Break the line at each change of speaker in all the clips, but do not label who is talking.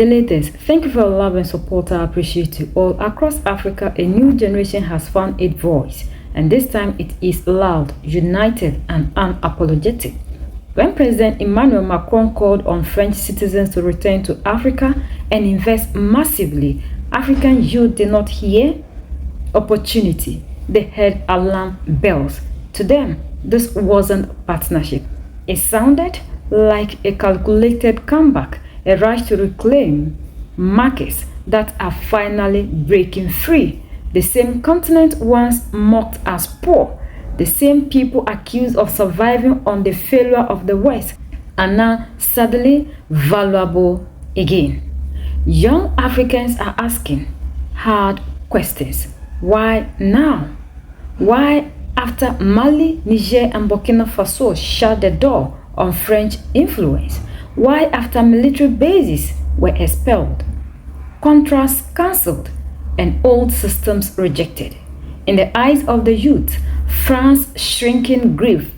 The latest. Thank you for your love and support. I appreciate you all. Across Africa, a new generation has found its voice, and this time it is loud, united, and unapologetic. When President Emmanuel Macron called on French citizens to return to Africa and invest massively, African youth did not hear opportunity. They heard alarm bells. To them, this wasn't partnership. It sounded like a calculated comeback, a rush to reclaim markets that are finally breaking free. The same continent once mocked as poor, the same people accused of surviving on the failure of the West, are now suddenly valuable again. Young Africans are asking hard questions. Why now? Why, after Mali, Niger, and Burkina Faso shut the door on French influence? Why, after military bases were expelled, contracts cancelled, and old systems rejected? In the eyes of the youth, France's shrinking grip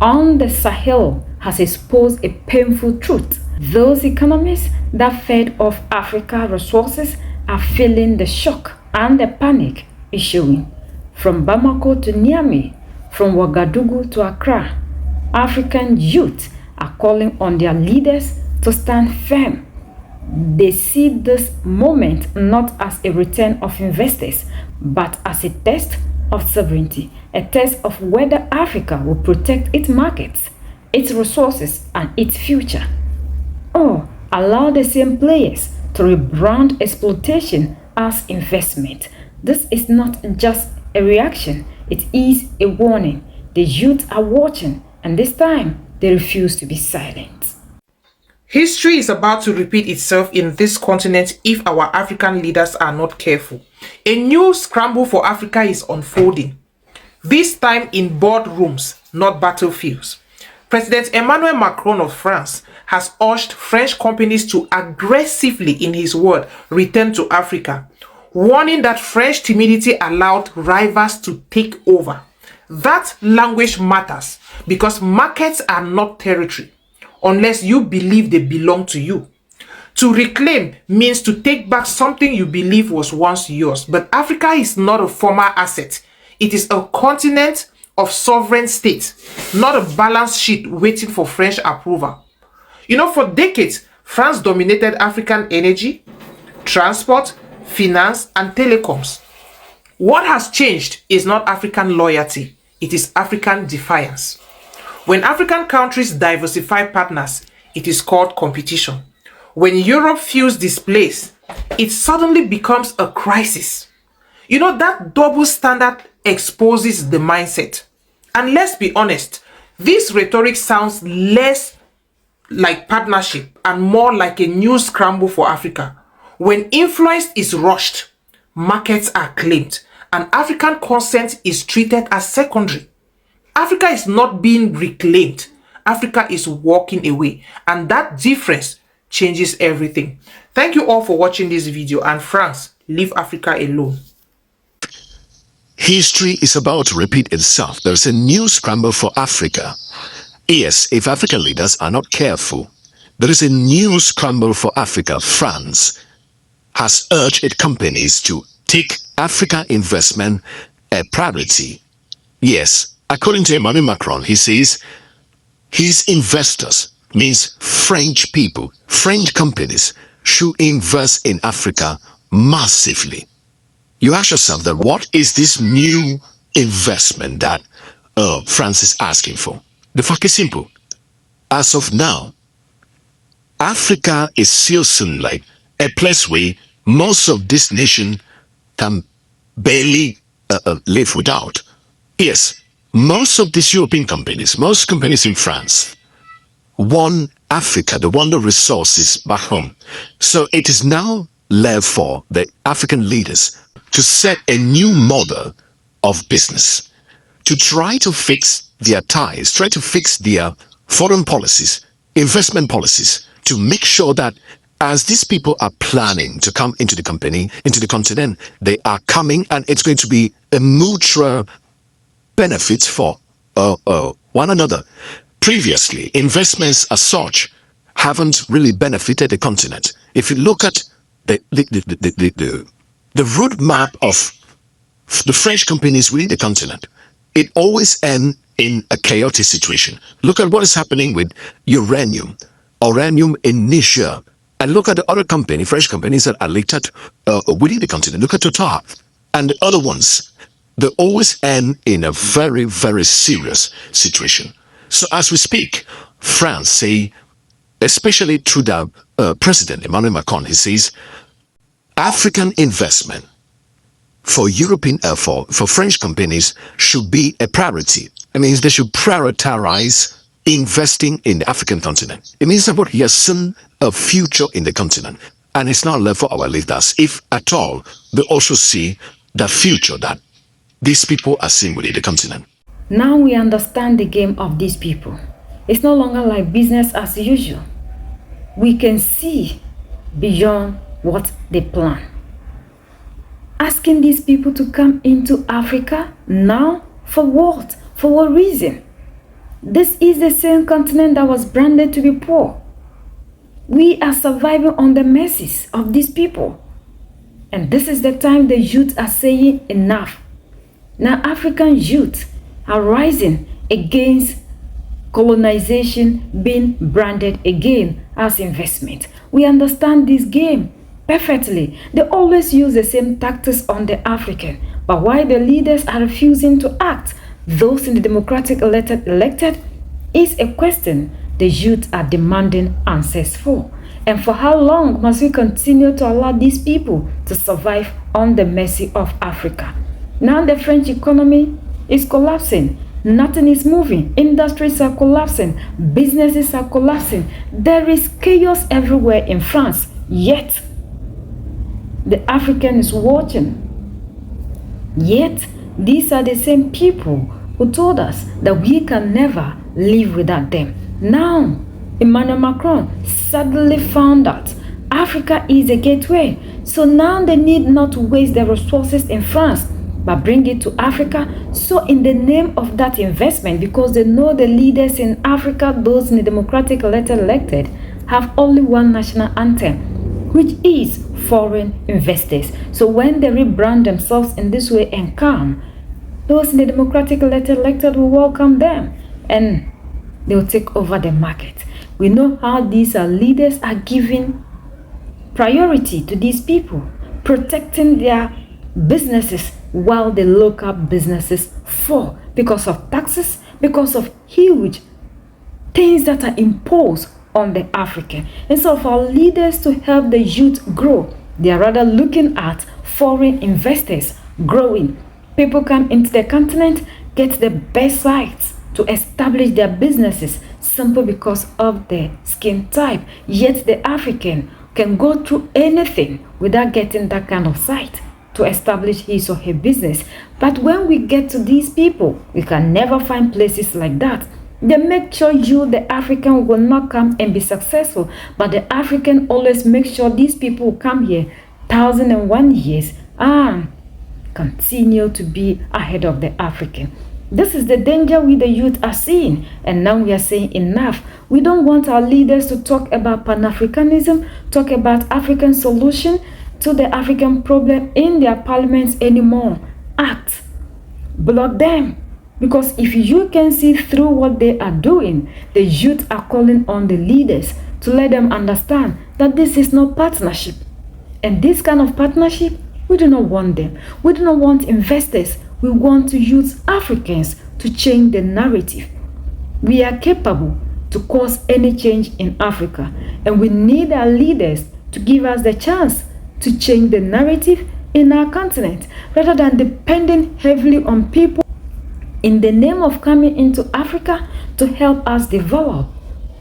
on the Sahel has exposed a painful truth. Those economies that fed off Africa's resources are feeling the shock, and the panic is showing. From Bamako to Niamey, from Ouagadougou to Accra, African youth are calling on their leaders to stand firm. They see this moment not as a return of investors, but as a test of sovereignty, a test of whether Africa will protect its markets, its resources, and its future, or allow the same players to rebrand exploitation as investment. This is not just a reaction, it is a warning. The youth are watching, and this time they refuse to be silent.
History is about to repeat itself in this continent if our African leaders are not careful. A new scramble for Africa is unfolding, this time in boardrooms, not battlefields. President Emmanuel Macron of France has urged French companies to aggressively, in his word, return to Africa, warning that French timidity allowed rivals to take over. That language matters because markets are not territory unless you believe they belong to you. To reclaim means to take back something you believe was once yours. But Africa is not a former asset. It is a continent of sovereign states, not a balance sheet waiting for French approval. You know, for decades, France dominated African energy, transport, finance, and telecoms. What has changed is not African loyalty, it is African defiance. When African countries diversify partners, it is called competition. When Europe feels displaced, it suddenly becomes a crisis. You know, that double standard exposes the mindset. And let's be honest, this rhetoric sounds less like partnership and more like a new scramble for Africa. When influence is rushed, markets are claimed, and African consent is treated as secondary. Africa is not being reclaimed. Africa is walking away, and that difference changes everything. Thank you all for watching this video, and France, leave Africa alone.
History is about to repeat itself. There's a new scramble for Africa. Yes, if African leaders are not careful, there is a new scramble for Africa. France has urged its companies to take Africa investment a priority. Yes, according to Emmanuel Macron, he says his investors, means French people, French companies, should invest in Africa massively. You ask yourself that what is this new investment that France is asking for? The fact is simple. As of now, Africa is still soon like a place where most of this nation can barely live without. Yes, most of these European companies, most companies in France, want Africa, they want the resources back home. So it is now left for the African leaders to set a new model of business, to try to fix their ties, try to fix their foreign policies, investment policies, to make sure that as these people are planning to come into the company, into the continent, they are coming and it's going to be a mutual benefit for one another. Previously, investments as such haven't really benefited the continent. If you look at the roadmap of the French companies within the continent, it always ends in a chaotic situation. Look at what is happening with uranium in Niger. And look at the other French companies that are listed within the continent. Look at Total and the other ones. They always end in a very, very serious situation. So as we speak, France say, especially through the President Emmanuel Macron, he says, African investment for European, for French companies should be a priority. It means they should prioritize investing in the African continent. It means that what he has seen a future in the continent, and it's not left for our leaders, if at all, they also see the future that these people are seeing within the continent.
Now we understand the game of these people. It's no longer like business as usual. We can see beyond what they plan. Asking these people to come into Africa now, for what? For what reason? This is the same continent that was branded to be poor. We are surviving on the mercies of these people. And this is the time the youth are saying enough. Now African youth are rising against colonization being branded again as investment. We understand this game perfectly. They always use the same tactics on the African. But why the leaders are refusing to act, those in the democratic elected, is a question the youth are demanding answers for. And for how long must we continue to allow these people to survive on the mercy of Africa? Now the French economy is collapsing. Nothing is moving. Industries are collapsing. Businesses are collapsing. There is chaos everywhere in France. Yet, the African is watching. Yet, these are the same people who told us that we can never live without them. Now, Emmanuel Macron suddenly found out Africa is a gateway. So now they need not to waste their resources in France, but bring it to Africa. So in the name of that investment, because they know the leaders in Africa, those in the democratic elected, have only one national anthem, which is foreign investors. So when they rebrand themselves in this way and come, those in the democratic elected will welcome them and they'll take over the market. We know how these leaders are giving priority to these people, protecting their businesses while the local businesses fall because of taxes, because of huge things that are imposed on the African. Instead of our leaders to help the youth grow, they are rather looking at foreign investors growing. People come into the continent, get the best sites to establish their businesses simply because of their skin type. Yet the African can go through anything without getting that kind of site to establish his or her business. But when we get to these people, we can never find places like that. They make sure you, the African, will not come and be successful. But the African always makes sure these people will come here 1,001 years and continue to be ahead of the African. This is the danger we the youth are seeing. And now we are saying enough. We don't want our leaders to talk about Pan-Africanism, talk about African solution to the African problem in their parliaments anymore. Act. Block them. Because if you can see through what they are doing, the youth are calling on the leaders to let them understand that this is not partnership. And this kind of partnership, we do not want them. We do not want investors. We want to use Africans to change the narrative. We are capable to cause any change in Africa. And we need our leaders to give us the chance to change the narrative in our continent, rather than depending heavily on people in the name of coming into Africa to help us develop,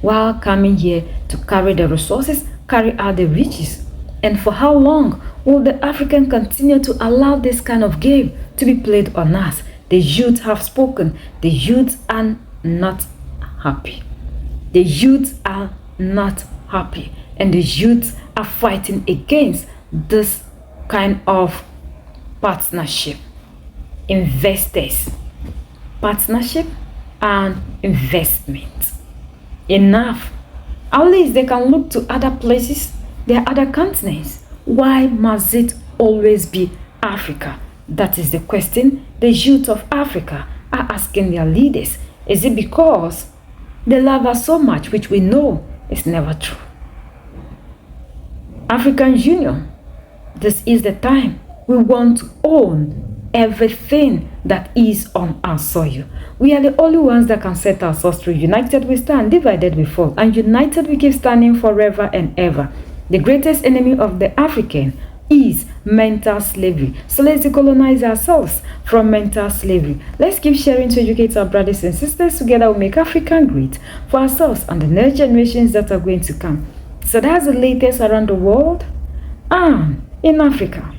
while coming here to carry the resources, carry out the riches. And for how long will the African continue to allow this kind of game to be played on us? The youth have spoken. The youth are not happy. The youth are not happy. And the youth are fighting against this kind of partnership. Investors. Partnership and investment. Enough. At least they can look to other places There are other continents. Why must it always be Africa? That is the question the youth of Africa are asking their leaders. Is it because they love us so much, which we know is never true? African Union, this is the time we want to own everything that is on our soil. We are the only ones that can set ourselves through. United we stand, divided we fall, and united we keep standing forever and ever. The greatest enemy of the African is mental slavery. So let's decolonize ourselves from mental slavery. Let's keep sharing to educate our brothers and sisters. Together we'll make Africa great for ourselves and the next generations that are going to come. So that's the latest around the world and in Africa.